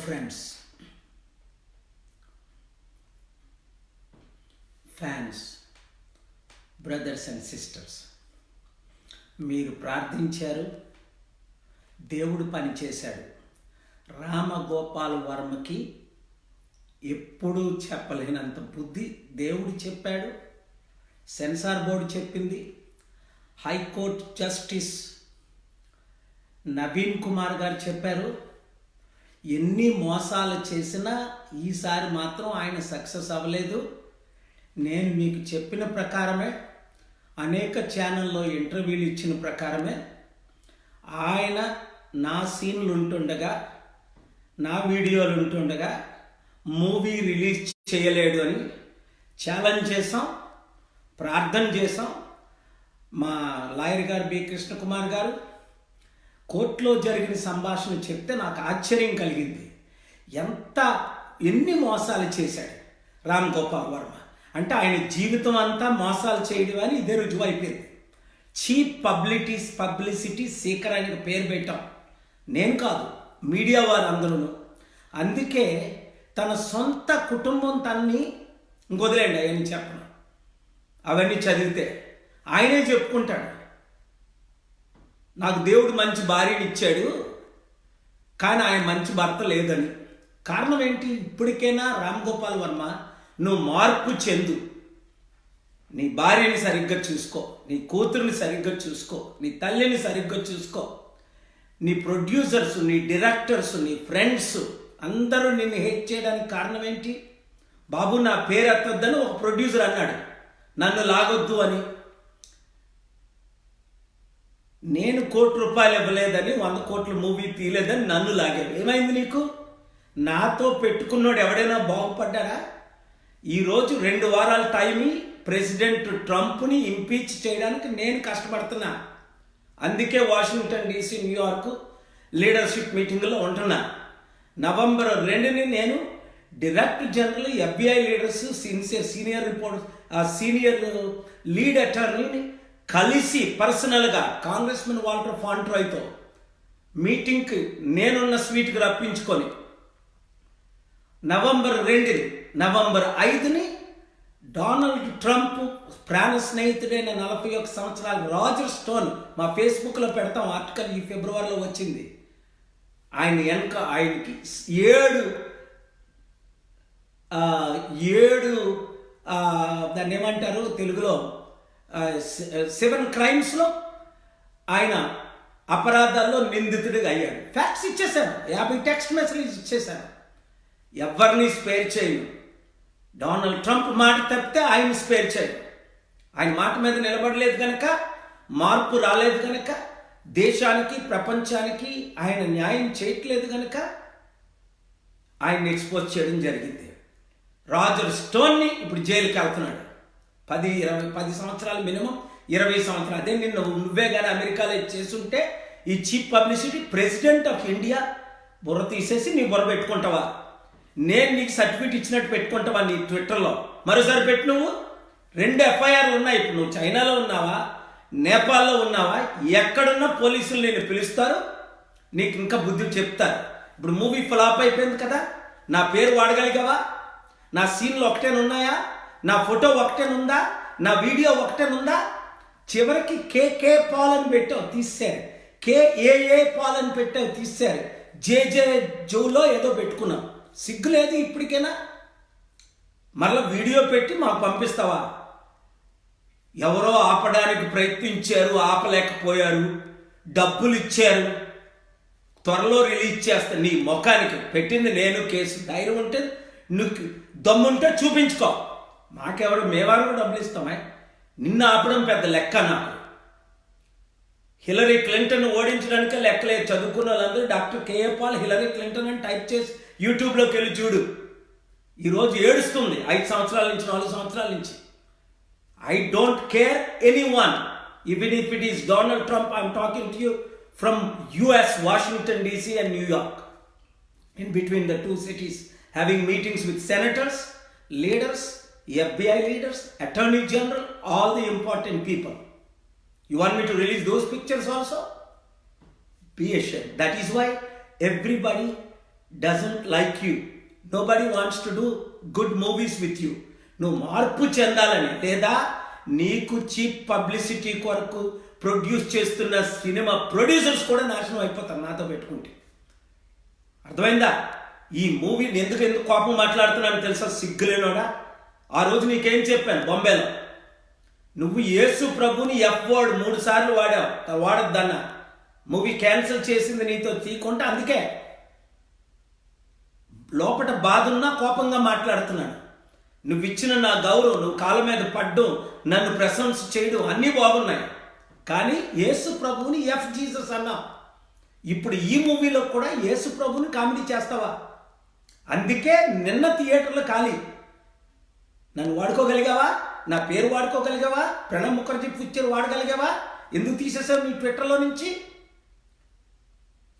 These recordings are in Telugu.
Friends, fans, brothers and sisters, మీరు ప్రార్థించారు, దేవుడు పనిచేశాడు. రామగోపాల్ వర్మకి ఎప్పుడూ చెప్పలేనంత బుద్ధి దేవుడు చెప్పాడు, సెన్సార్ బోర్డు చెప్పింది. హైకోర్టు జస్టిస్ నవీన్ కుమార్ గారు చెప్పారు. ఎన్ని మోసాలు చేసినా ఈసారి మాత్రం ఆయన సక్సెస్ అవ్వలేదు. నేను మీకు చెప్పిన ప్రకారమే, అనేక ఛానల్లో ఇంటర్వ్యూలు ఇచ్చిన ప్రకారమే ఆయన నా సీన్లు ఉంటుండగా, నా వీడియోలు ఉంటుండగా మూవీ రిలీజ్ చేయలేడు అని ఛాలెంజ్ చేసాం, ప్రార్థన చేసాం. మా లాయర్ గారు బి కృష్ణకుమార్ గారు కోర్టులో జరిగిన సంభాషణ చెప్తే నాకు ఆశ్చర్యం కలిగింది. ఎన్ని మోసాలు చేశాడు రామ్ గోపాల్ వర్మ అంటే ఆయన జీవితం అంతా మోసాలు చేయడం అని ఇదే రుజువు అయిపోయింది. చీప్ పబ్లిసిటీ సీకర్ అని పేరు పెట్టాం, నేను కాదు, మీడియా వారు అందరూ. అందుకే తన సొంత కుటుంబం తన్ని వదిలేండి, అవన్నీ చెప్పను, అవన్నీ చదివితే ఆయనే చెప్పుకుంటాడు, నాకు దేవుడు మంచి భార్యని ఇచ్చాడు కానీ ఆయన మంచి భర్త లేదని. కారణం ఏంటి? ఇప్పటికైనా రామ్ గోపాల్ వర్మ నువ్వు మార్పు చెందు, నీ భార్యని సరిగ్గా చూసుకో, నీ కూతురుని సరిగ్గా చూసుకో, నీ తల్లిని సరిగ్గా చూసుకో. నీ ప్రొడ్యూసర్స్, నీ డైరెక్టర్స్, నీ ఫ్రెండ్స్ అందరూ నిన్ను హేట్ చేయడానికి కారణం ఏంటి? బాబు నా పేరు ఎత్తొద్దని ఒక ప్రొడ్యూసర్ అన్నాడు, నన్ను లాగొద్దు అని. నేను ₹1 ఇవ్వలేదని 100 కోట్ల మూవీ తీయలేదని నన్ను లాగాడు. ఏమైంది నీకు? నాతో పెట్టుకున్నోడు ఎవడైనా బాగుపడ్డాడా? ఈరోజు 2 వారాల టైం ప్రెసిడెంట్ ట్రంప్ని ఇంపీచ్ చేయడానికి నేను కష్టపడుతున్నా. అందుకే వాషింగ్టన్ DC, న్యూయార్క్ లీడర్షిప్ మీటింగ్లో ఉంటున్నా. నవంబర్ 2ని నేను director general FBI leaders, senior lead అటార్నీని కలిసి పర్సనల్గా కాంగ్రెస్మెన్ వాల్టర్ ఫాంట్రాయ్తో మీటింగ్కి నేనున్న స్వీట్కి రప్పించుకొని నవంబర్ 2ని, నవంబర్ 5ని డొనాల్డ్ ట్రంప్ ప్రాణ స్నేహితుడైన 41 సంవత్సరాల రాజర్ స్టోన్, మా ఫేస్బుక్లో పెడతాం ఆర్టికల్, ఈ ఫిబ్రవరిలో వచ్చింది. ఆయనకి 7 దాన్ని ఏమంటారు తెలుగులో, 7 క్రైమ్స్లో ఆయన అపరాధాల్లో నిందితుడిగా అయ్యాడు. ఫ్యాక్ట్స్ ఇచ్చేశాను, 50 టెక్స్ట్ మెసేజ్ ఇచ్చేశాను. ఎవరిని స్పేర్ చేయను. డొనాల్డ్ ట్రంప్ మాట తప్పితే ఆయన స్పేర్ చేయను. ఆయన మాట మీద నిలబడలేదు కనుక, మార్పు రాలేదు కనుక, దేశానికి ప్రపంచానికి ఆయన న్యాయం చేయట్లేదు కనుక ఆయన్ని ఎక్స్పోజ్ చేయడం జరిగింది. రాజర్ స్టోన్ని ఇప్పుడు జైలుకి వెళ్తున్నాడు. 10 సంవత్సరాలు మినిమం, 20 సంవత్సరాలు. అదే నువ్వే కానీ అమెరికాలో చేసుంటే ఈ cheap publicity president of India బుర్ర తీసేసి నీ బుర్ర పెట్టుకుంటావా? నేను నీకు సర్టిఫికేట్ ఇచ్చినట్టు పెట్టుకుంటావా నీ ట్విట్టర్లో? మరోసారి పెట్టు. నువ్వు 2 FIRలు ఉన్నాయి. ఇప్పుడు నువ్వు చైనాలో ఉన్నావా, నేపాల్లో ఉన్నావా, ఎక్కడున్నా పోలీసులు నేను పిలుస్తారు, నీకు ఇంకా బుద్ధి చెప్తారు. ఇప్పుడు మూవీ ఫ్లాప్ అయిపోయింది కదా, నా పేరు వాడగలిగావా? నా సీన్లు ఒకటేనున్నాయా? నా ఫోటో ఒకటేనుందా? నా వీడియో ఒకటేనుందా? చివరికి KK పాల్ అని పెట్టావు, తీశారు. KAA పాల్ అని పెట్టావు, తీశారు. JJ జోలో ఏదో పెట్టుకున్నావు. సిగ్గు లేదు ఇప్పటికైనా? మరలా వీడియో పెట్టి మాకు పంపిస్తావా? ఎవరో ఆపడానికి ప్రయత్నించారు, ఆపలేకపోయారు, డబ్బులు ఇచ్చారు, త్వరలో రిలీజ్ చేస్తా. నీ ముఖానికి పెట్టింది నేను కేసు. ధైర్యం ఉంటే, నువ్వు దమ్ముంటే చూపించుకో. మాకెవరు, మేవారు డబ్బులు ఇస్తామా? నిన్ను ఆపడం పెద్ద లెక్క నాకు. హిలరీ క్లింటన్ ఓడించడానికే లెక్కలేదు. చదువుకున్న వాళ్ళందరూ doctor KA Paul Hillary Clinton అని టైప్ చేసి యూట్యూబ్లోకి వెళ్ళి చూడు. ఈరోజు ఏడుస్తుంది 5 సంవత్సరాల నుంచి, 4 సంవత్సరాల నుంచి. I don't care anyone, even if it is Donald Trump. I'm talking to you from US, Washington DC and New York, in between the 2 cities, having meetings with senators, leaders, FBI leaders, attorney general, all the important people. You want me to release those pictures also? Be ashamed. That is why everybody doesn't like you, nobody wants to do good movies with you. నువ్వు మార్పు చెందాలని, లేదా నీకు చీప్ పబ్లిసిటీ కొరకు ప్రొడ్యూస్ చేస్తున్న సినిమా ప్రొడ్యూసర్స్ కూడా నాశనం అయిపోతారు నాతో పెట్టుకుంటే. అర్థమైందా? ఈ మూవీని ఎందుకు కోపం మాట్లాడుతున్నాను తెలుసా? సిగ్గులేనోడా. ఆ రోజు నీకేం చెప్పాను బొంబేలో, నువ్వు యేసు ప్రభుని ఎఫ్ వర్డ్ 3 సార్లు వాడావు, వాడద్దన్న. మూవీ క్యాన్సిల్ చేసింది నీతో తీయకుండా. అందుకే లోపల బాధ ఉన్నా కోపంగా మాట్లాడుతున్నాను. నువ్వు ఇచ్చిన నా గౌరవం, నువ్వు కాళ్ళ మీద పడ్డం, నన్ను ప్రశంస చేయడం అన్నీ బాగున్నాయి. కానీ యేసు ప్రభువుని ఎఫ్ జీసస్ అన్నావు. ఇప్పుడు ఈ మూవీలో కూడా యేసు ప్రభుని కామెడీ చేస్తావా? అందుకే నిన్న థియేటర్లో ఖాళీ. నన్ను వాడుకోగలిగావా? నా పేరు వాడుకోగలిగావా? ప్రణబ్ ముఖర్జీ పిక్చర్ వాడగలిగావా? ఎందుకు తీసేసావు నీ ట్విట్టర్లో నుంచి?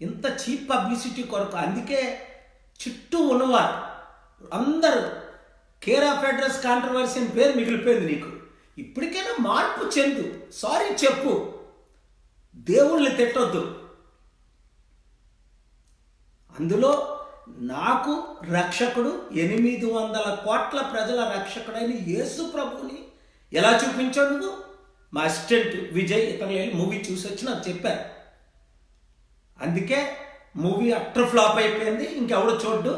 ఇంత చీప్ పబ్లిసిటీ కొరకు. అందుకే చుట్టూ ఉన్నవారు అందరూ కేర్ ఆఫ్ అడ్రస్ కాంట్రవర్సీ అని పేరు మిగిలిపోయింది నీకు. ఇప్పటికైనా మార్పు చెందు, సారీ చెప్పు, దేవుళ్ళని తిట్టొద్దు. అందులో నాకు రక్షకుడు 800 కోట్ల ప్రజల రక్షకుడైన యేసు ప్రభుని ఎలా చూపించావు నువ్వు? మా అసిస్టెంట్ విజయ్ ఇతరులు మూవీ చూసి వచ్చి నాకు చెప్పారు. అందుకే మూవీ అట్టర్ ఫ్లాప్ అయిపోయింది. ఇంకెవడో చూడ్డు.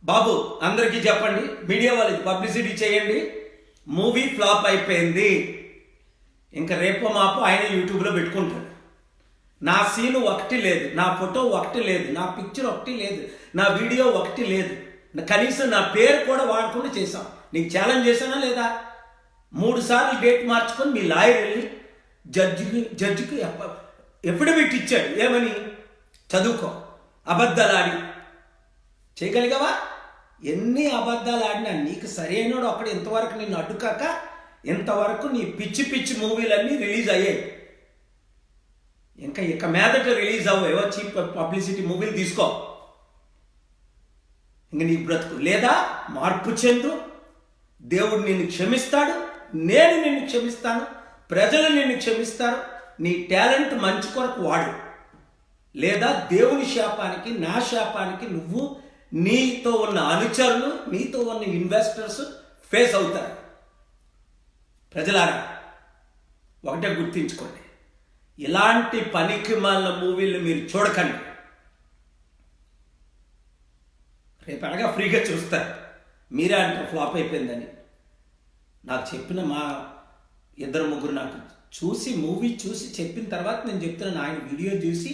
బాబు అందరికీ చెప్పండి, మీడియా వాళ్ళకి పబ్లిసిటీ చేయండి, మూవీ ఫ్లాప్ అయిపోయింది. ఇంకా రేపో మాపో ఆయన యూట్యూబ్లో పెట్టుకుంటాడు. నా సీను ఒకటి లేదు, నా ఫోటో ఒకటి లేదు, నా పిక్చర్ ఒకటి లేదు, నా వీడియో ఒకటి లేదు, కనీసం నా పేరు కూడా వాడకుండా చేశాం. నీకు ఛాలెంజ్ చేశానా లేదా? 3 సార్లు డేట్ మార్చుకొని మీ లాయర్ వెళ్ళి జడ్జికి ఎఫిడవిట్ ఇచ్చాడు. ఏమని? చదువుకో, అబద్ధాలు ఆడి. చేయగలిగావా? ఎన్ని అబద్ధాలు ఆడినా నీకు సరైనడు అక్కడ ఇంతవరకు నిన్ను అడ్డుకాక ఇంతవరకు నీ పిచ్చి పిచ్చి మూవీలన్నీ రిలీజ్ అయ్యాయి. ఇక మీదట రిలీజ్ అవ్వవు చీప్ పబ్లిసిటీ మూవీలు తీసుకో. ఇంక నీ బ్రతుకు. లేదా మార్పు చెందు, దేవుడు నిన్ను క్షమిస్తాడు, నేను నిన్ను క్షమిస్తాను, ప్రజలు నిన్ను క్షమిస్తారు. నీ టాలెంట్ మంచి కొరకు వాడు. లేదా దేవుని శాపానికి, నా శాపానికి నువ్వు, నీతో ఉన్న అనుచరులు, నీతో ఉన్న ఇన్వెస్టర్స్ ఫేస్ అవుతారు. ప్రజలారా ఒకటే గుర్తించుకోండి, ఇలాంటి పనికి మాలిన మూవీలు మీరు చూడకండి. రేపు అనగా ఫ్రీగా చూస్తారు. మీరే అంటారు ఫ్లాప్ అయిపోయిందని. నాకు చెప్పిన మా 2-3 నాకు చూసి మూవీ చూసి చెప్పిన తర్వాత నేను చెప్తున్నాను. ఆయన వీడియో చూసి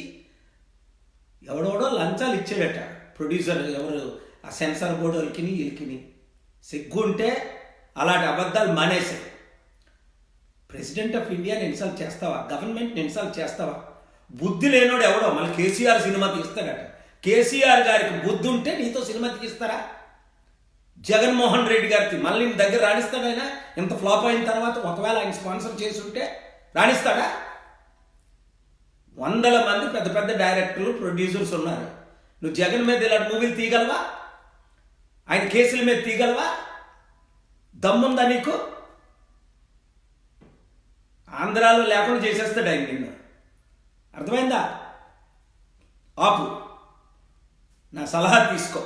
ఎవడోడో లంచాలు ఇచ్చాడట ప్రొడ్యూసర్, ఎవరు ఆ సెన్సార్ బోర్డు వీళ్ళకి సిగ్గు ఉంటే అలాంటి అబద్ధాలు మానేశారు. ప్రెసిడెంట్ ఆఫ్ ఇండియాని ఇన్సల్ట్ చేస్తావా? గవర్నమెంట్ని ఇన్సల్ట్ చేస్తావా? బుద్ధి లేనోడు ఎవడో మళ్ళీ కేసీఆర్ సినిమా తీస్తాడట. కేసీఆర్ గారికి బుద్ధి ఉంటే నీతో సినిమా తీస్తారా? జగన్మోహన్ రెడ్డి గారికి మళ్ళీ నీ దగ్గర రాణిస్తాడు ఆయన? ఇంత ఫ్లాప్ అయిన తర్వాత ఒకవేళ ఆయన స్పాన్సర్ చేసి ఉంటే రాణిస్తాడా? 100 మంది పెద్ద పెద్ద డైరెక్టర్లు, ప్రొడ్యూసర్స్ ఉన్నారు. నువ్వు జగన్ మీద ఇలాంటి మూవీలు తీయగలవా? ఆయన కేసుల మీద తీయగలవా? దమ్ముందా నీకు? ఆంధ్రాలో లేకుండా చేసేస్తాడు ఆయన నిన్ను. అర్థమైందా? ఆపు. నా సలహా తీసుకో,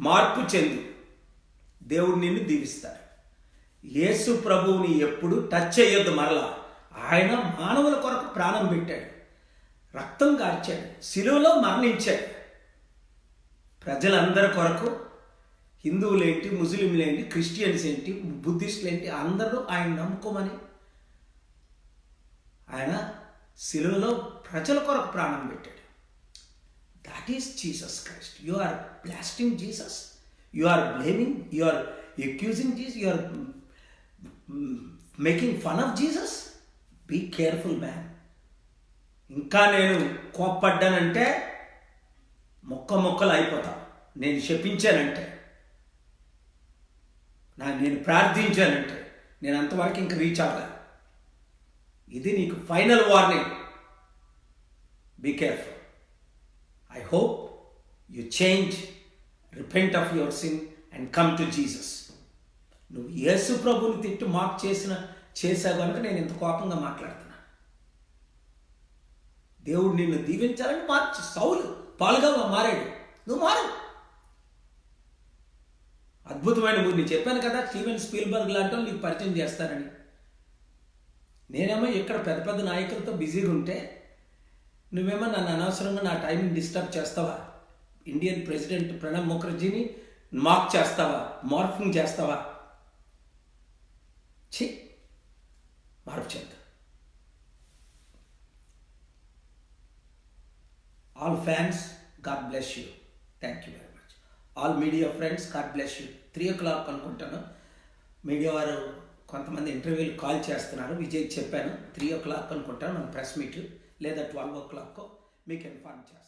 మార్పు చెందు, దేవుడు నిన్ను దీవిస్తాడు. యేసు ప్రభువుని ఎప్పుడు టచ్ చేయొద్దు. మరలా ఆయన మానవుల కొరకు ప్రాణం పెట్టాడు, రక్తం కార్చాడు, శిలువలో మరణించాడు. ప్రజలందరి కొరకు, హిందువులేంటి, ముస్లింలేంటి, క్రిస్టియన్స్ ఏంటి, బుద్ధిస్టులు ఏంటి, అందరూ ఆయన నమ్ముకోమని ఆయన శిలువలో ప్రజల కొరకు ప్రాణం పెట్టాడు. That is Jesus Christ. You are blasting Jesus, you are blaming, you are accusing Jesus, you are making fun of Jesus. Be careful man. ఇంకా నేను కోప్పడ్డానంటే మొక్కలు అయిపోతా. నేను శపించానంటే, నేను ప్రార్థించానంటే నేను అంతవరకు ఇంక రీచ్ అవ్వలేదు. ఇది నీకు final warning. Be careful. I hope you change, repent of your sin and come to Jesus. నువ్వు యేసు ప్రభుని తిట్టు మాకు చేసావు కనుక నేను ఇంత కోపంగా మాట్లాడుతున్నా. దేవుడు నిన్ను దీవించాలని సౌలు పాలుగా మారాడు. నువ్వు మారు. అద్భుతమైన మూవీ. నేను చెప్పాను కదా స్టీవెన్ స్పీల్బర్గ్ లాంటి వాళ్ళు నీకు పరిచయం చేస్తానని. నేనేమో ఇక్కడ పెద్ద పెద్ద నాయకులతో బిజీగా ఉంటే నువ్వేమో నన్ను అనవసరంగా నా టైంని డిస్టర్బ్ చేస్తావా? ఇండియన్ ప్రెసిడెంట్ ప్రణబ్ ముఖర్జీని మాక్ చేస్తావా? మార్ఫింగ్ చేస్తావా? ఛీ, మార్పు చెంద. All fans, god bless you. Thank you very much. All media friends, god bless you. 3 o'clock అనుకుంటాను మీడియా వారు కొంతమంది ఇంటర్వ్యూలు కాల్ చేస్తున్నారు. విజయ్ చెప్పాను 3 o'clock అనుకుంటాను మన ప్రెస్ మీట్, లేదా 12 o'clock మీకు ఇన్ఫార్మ్ చేస్తాను.